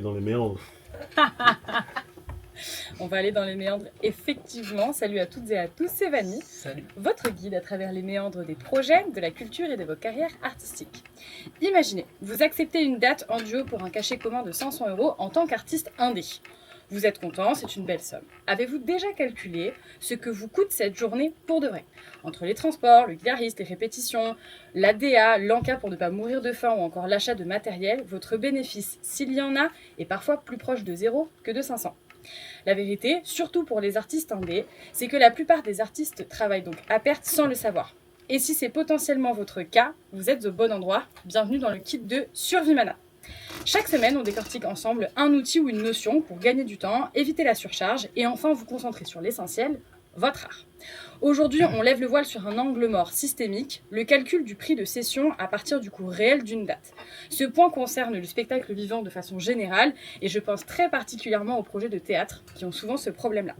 Dans les méandres. On va aller dans les méandres, effectivement. Salut à toutes et à tous, c'est Vanny, Salut. votre guide à travers les méandres des projets, de la culture et de vos carrières artistiques. Imaginez, vous acceptez une date en duo pour un cachet commun de 500 € en tant qu'artiste indé. Vous êtes content, c'est une belle somme. Avez-vous déjà calculé ce que vous coûte cette journée pour de vrai ? Entre les transports, le guitariste, les répétitions, l'ADA, l'enca pour ne pas mourir de faim ou encore l'achat de matériel, votre bénéfice, s'il y en a, est parfois plus proche de 0 que de 500. La vérité, surtout pour les artistes indés, c'est que la plupart des artistes travaillent donc à perte sans le savoir. Et si c'est potentiellement votre cas, vous êtes au bon endroit. Bienvenue dans le kit de Survimana. Chaque semaine, on décortique ensemble un outil ou une notion pour gagner du temps, éviter la surcharge et enfin vous concentrer sur l'essentiel, votre art. Aujourd'hui, on lève le voile sur un angle mort systémique, le calcul du prix de cession à partir du coût réel d'une date. Ce point concerne le spectacle vivant de façon générale et je pense très particulièrement aux projets de théâtre qui ont souvent ce problème-là.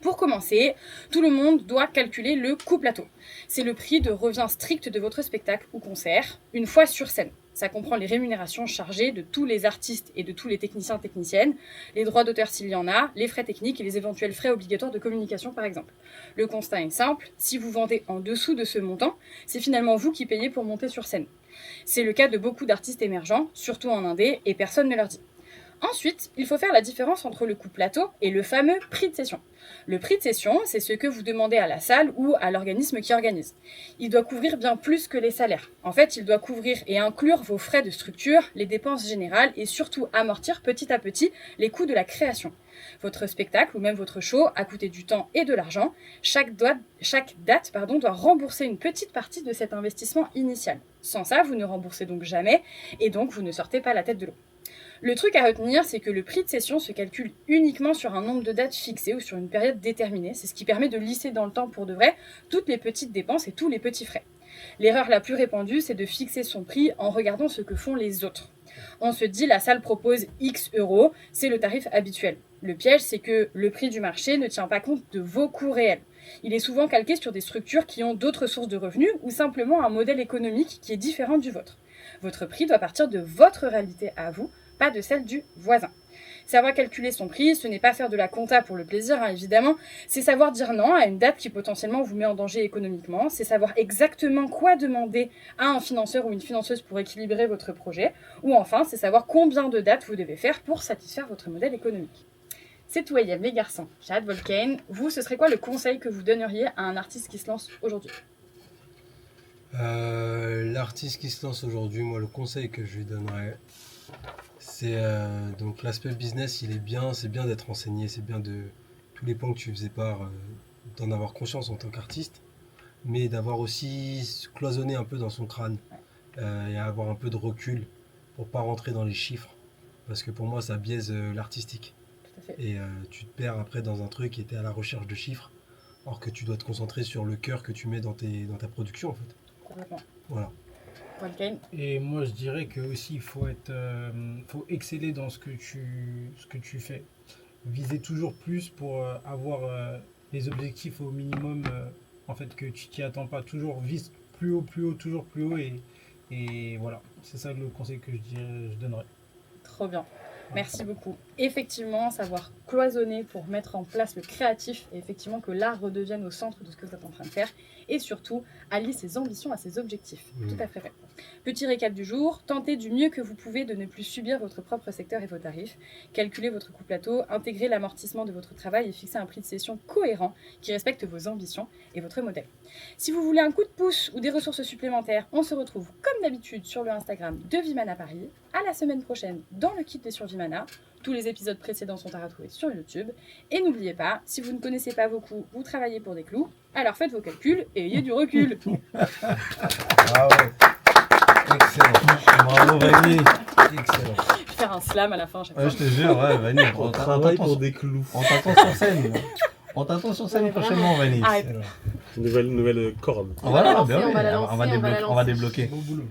Pour commencer, tout le monde doit calculer le coût plateau. C'est le prix de revient strict de votre spectacle ou concert, une fois sur scène. Ça comprend les rémunérations chargées de tous les artistes et de tous les techniciens-techniciennes, les droits d'auteur s'il y en a, les frais techniques et les éventuels frais obligatoires de communication par exemple. Le constat est simple, si vous vendez en dessous de ce montant, c'est finalement vous qui payez pour monter sur scène. C'est le cas de beaucoup d'artistes émergents, surtout en indé, et personne ne leur dit. Ensuite, il faut faire la différence entre le coût plateau et le fameux prix de session. Le prix de session, c'est ce que vous demandez à la salle ou à l'organisme qui organise. Il doit couvrir bien plus que les salaires. En fait, il doit couvrir et inclure vos frais de structure, les dépenses générales et surtout amortir petit à petit les coûts de la création. Votre spectacle ou même votre show a coûté du temps et de l'argent. Chaque date doit rembourser une petite partie de cet investissement initial. Sans ça, vous ne remboursez donc jamais et donc vous ne sortez pas la tête de l'eau. Le truc à retenir, c'est que le prix de session se calcule uniquement sur un nombre de dates fixées ou sur une période déterminée. C'est ce qui permet de lisser dans le temps pour de vrai toutes les petites dépenses et tous les petits frais. L'erreur la plus répandue, c'est de fixer son prix en regardant ce que font les autres. On se dit, la salle propose X euros, c'est le tarif habituel. Le piège, c'est que le prix du marché ne tient pas compte de vos coûts réels. Il est souvent calqué sur des structures qui ont d'autres sources de revenus ou simplement un modèle économique qui est différent du vôtre. Votre prix doit partir de votre réalité à vous, pas de celle du voisin. Savoir calculer son prix, ce n'est pas faire de la compta pour le plaisir, évidemment, c'est savoir dire non à une date qui potentiellement vous met en danger économiquement, c'est savoir exactement quoi demander à un financeur ou une financeuse pour équilibrer votre projet, ou enfin, c'est savoir combien de dates vous devez faire pour satisfaire votre modèle économique. C'est tout, Ayem, les garçons. Jade, Volcane, vous, ce serait quoi le conseil que vous donneriez à un artiste qui se lance aujourd'hui ? L'artiste qui se lance aujourd'hui, moi, le conseil que je lui donnerais, c'est donc l'aspect business, il est bien, c'est bien d'être renseigné, c'est bien de tous les points que tu faisais part, d'en avoir conscience en tant qu'artiste, mais d'avoir aussi cloisonné un peu dans son crâne et avoir un peu de recul pour pas rentrer dans les chiffres, parce que pour moi ça biaise l'artistique. Tout à fait. Et tu te perds après dans un truc qui était à la recherche de chiffres, alors que tu dois te concentrer sur le cœur que tu mets dans ta production en fait. Complètement. Voilà. Volcane ? Et moi, je dirais que aussi il faut faut exceller dans ce que tu fais. Viser toujours plus pour avoir les objectifs au minimum, en fait, que tu t'y attends pas. Toujours vise plus haut, toujours plus haut. Et voilà, c'est ça le conseil que je donnerais. Trop bien. Merci beaucoup. Effectivement, savoir cloisonner pour mettre en place le créatif et effectivement que l'art redevienne au centre de ce que vous êtes en train de faire et surtout allier ses ambitions à ses objectifs. Tout à fait vrai. Petit récap du jour, tentez du mieux que vous pouvez de ne plus subir votre propre secteur et vos tarifs. Calculez votre coût plateau, intégrez l'amortissement de votre travail et fixez un prix de session cohérent qui respecte vos ambitions et votre modèle. Si vous voulez un coup de pouce ou des ressources supplémentaires, on se retrouve comme d'habitude sur le Instagram de Vimana Paris. À la semaine prochaine dans le kit des Survimana. Tous les épisodes précédents sont à retrouver sur YouTube. Et n'oubliez pas, si vous ne connaissez pas vos coûts, vous travaillez pour des clous, alors faites vos calculs et ayez du recul. Ah ouais. Excellent. Bravo, Vanny. Excellent. Je vais faire un slam à la fin à chaque fois. Ouais, je te jure, ouais, Vanny, On travaille pour des clous. on t'attend sur scène. On t'attend sur scène prochainement, Vanny. Arrête. Nouvelle corde. Voilà, lancer, ben oui, on va la lancer, on va on va la débloquer. lancer. Bon boulot.